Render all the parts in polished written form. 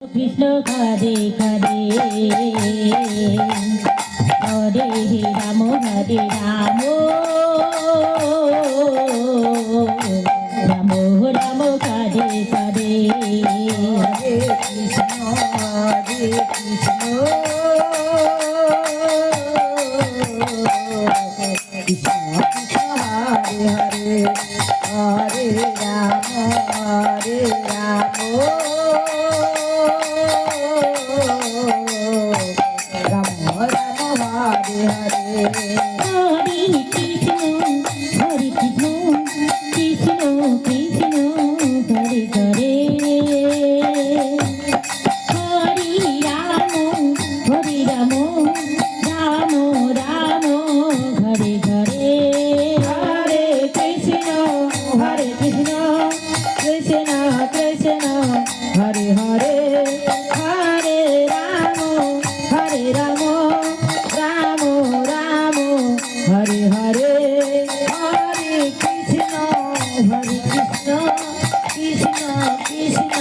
কৃষ্ণ হরে হরে হরে রাম হরে রাম রাম রাম হরে হরে হরে কৃষ্ণ হরে কৃষ্ণ কৃষ্ণ কৃষ্ণ হরে হরে হরে রাম রাম রাম হরে হরে হরে কৃষ্ণ কৃষ্ণ কৃষ্ণ হরে হরে হরে রাম রাম রাম হরে হরে হরে কৃষ্ণ কৃষ্ণ কৃষ্ণ হরে হরে হরে রাম রাম রাম হরে হরে হরে কৃষ্ণ কৃষ্ণ কৃষ্ণ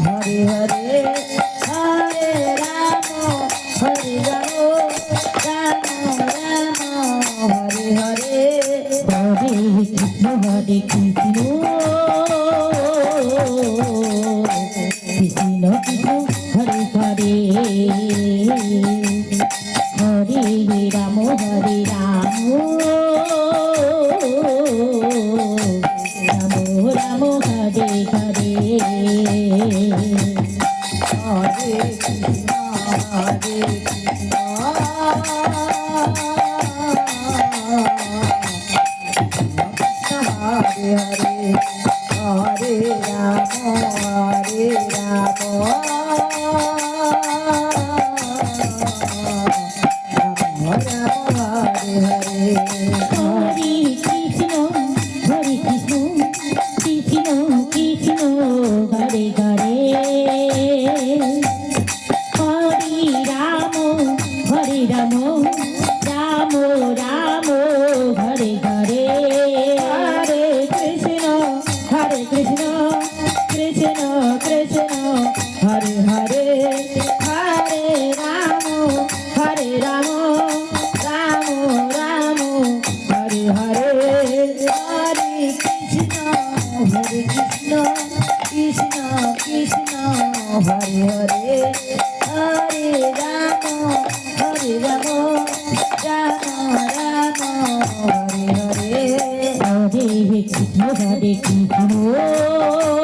হরে হরে হরে রাম রাম হরে হরে হরে কৃষ্ণ কৃষ্ণ কৃষ্ণ হরে হরে হরে রাম রাম রাম হরে হরে হরে কৃষ্ণ হরে হরে হরে রাম রাম হরে হরে হরে কৃষ্ণ কৃষ্ণ কৃষ্ণ হরে হরে হরে রাম রাম রাম হরে হরে হরে কৃষ্ণ কৃষ্ণ কৃষ্ণ হরে হরে হরে রাম রাম রাম হরে হরে হরে কৃষ্ণ কৃষ্ণ কৃষ্ণ হরে হরে হরে রাম রাম হরে হরে হরে কৃষ্ণ কৃষ্ণ কৃষ্ণ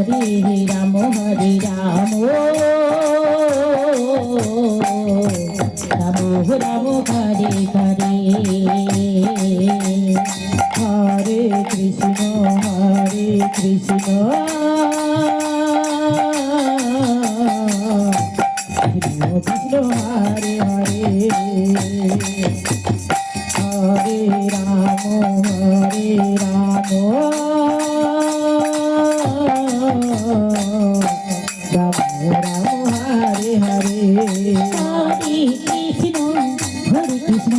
হরে হরে হরে রাম রাম রাম হরে হরে হরে কৃষ্ণ কৃষ্ণ হরে হরে হরে রাম রাম হরে হরে হরে কৃষ্ণ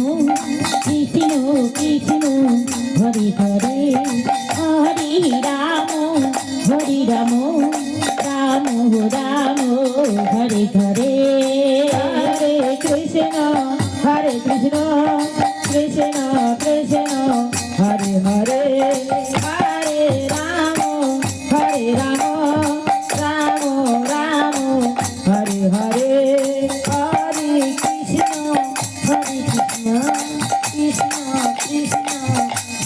কৃষ্ণ কৃষ্ণ হরে হরে হরে রাম রাম রাম হরে হরে হরে কৃষ্ণ কৃষ্ণ হরে হরে হরে রাম রাম হরে হরে হরে কৃষ্ণ কৃষ্ণ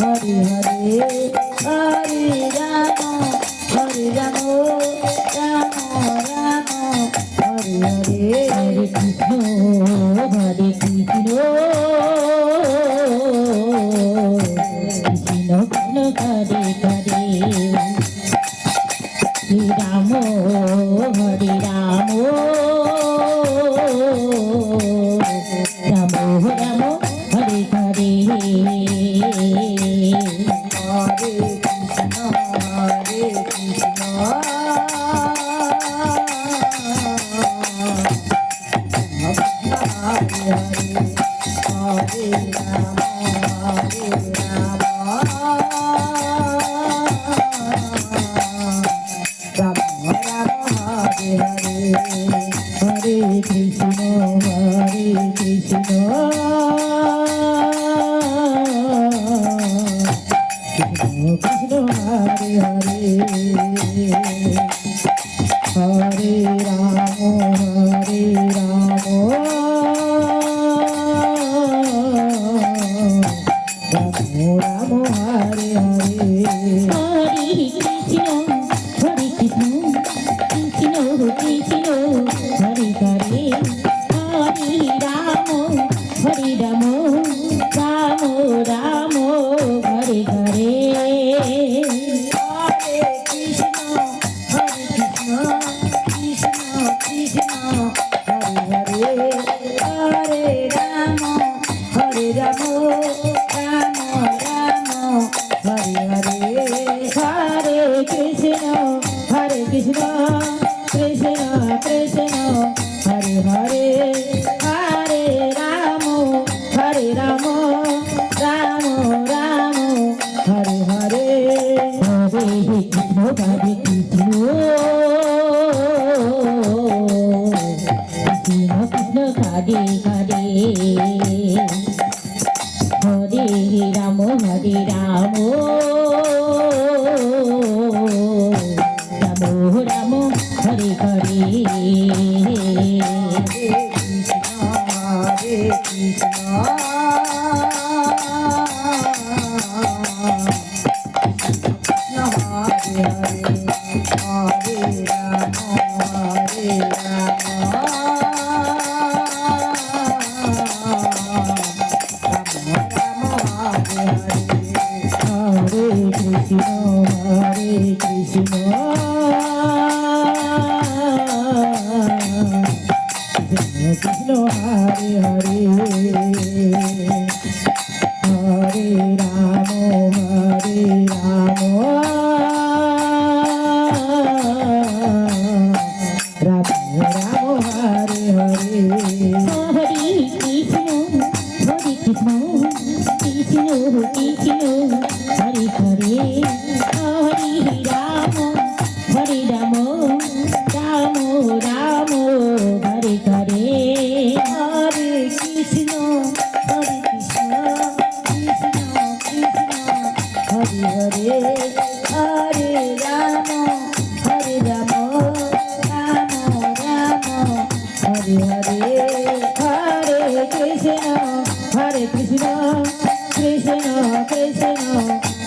হরে হরে হরে রাম রাম হরে হরে হরে কৃষ্ণ কৃষ্ণ হরে হরে রাম রাম রাম হরে হরে কৃষ্ণ হরে হরে হরে রাম রাম রাম হরে হরে হরে কৃষ্ণ কৃষ্ণ কৃষ্ণ হরে হরে হরে রাম রাম রাম হরে হরে হরে কৃষ্ণ কৃষ্ণ কৃষ্ণ হরে হরে হরে রাম রাম রাম হরে হরে হরে কৃষ্ণ কৃষ্ণ কৃষ্ণ হরে হরে হরে রাম রাম রাম হরে হরে হরে কৃষ্ণ কৃষ্ণ কৃষ্ণ হরে হরে হরে রাম রাম রাম হরে হরে হরে কৃষ্ণ হরে হরে হরে রাম হরে কৃষ্ণ কৃষ্ণ হরে হরে হরে রাম রাম রাম হরে হরে হরে কৃষ্ণ কৃষ্ণ কৃষ্ণ হরে হরে হরে রাম রাম রাম হরে হরে হরে কৃষ্ণ কৃষ্ণ কৃষ্ণ হরে হরে হরে রাম রাম রাম হরে হরে হরে কৃষ্ণ কৃষ্ণ কৃষ্ণ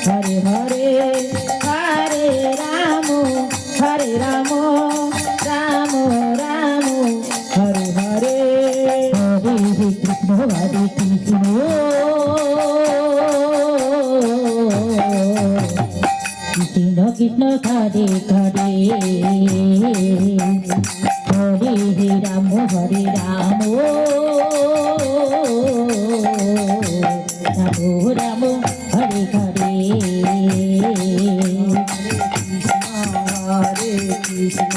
হরে হরে হরে রাম রাম রাম হরে হরে হরে কৃষ্ণ কৃষ্ণ কৃষ্ণ কৃষ্ণ হরে হরে হরে রাম রাম রাম হরে হরে হরে কৃষ্ণ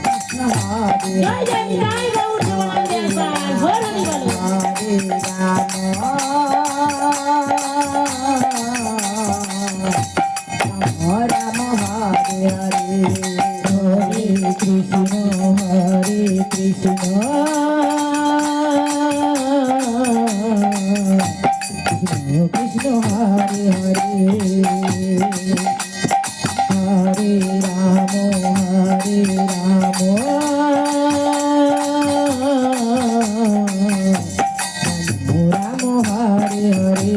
কৃষ্ণ হরে জয় জয় জয় গৌর দেবতার হরে বলো হরে রাম রাম হরে হরে হরে কৃষ্ণ কৃষ্ণ কৃষ্ণ হরে হরে হরে রাম রাম হরে হরে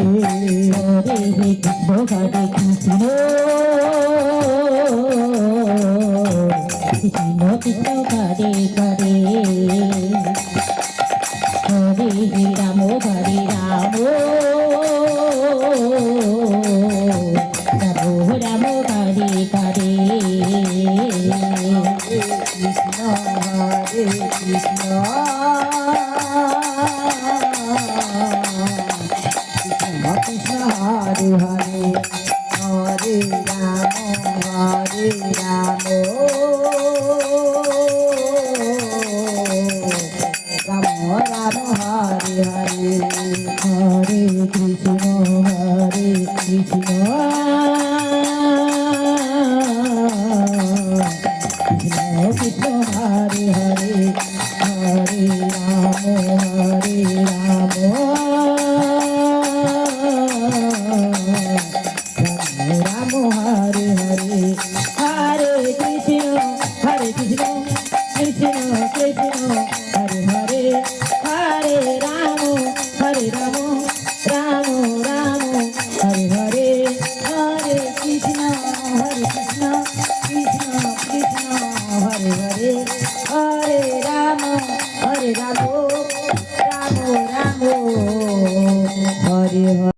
হরে কৃষ্ণ কৃষ্ণ কৃষ্ণ কৃষ্ণ হরে হরে হরে রাম রাম রাম হরে হরে কৃষ্ণ হরে কৃষ্ণ কৃষ্ণ হরে হরে হরে রাম রাম রাম হরে হরে হরে কৃষ্ণ কৃষ্ণ কৃষ্ণ হরে হরে হরে রাম কৃষ্ণ হরে কৃষ্ণ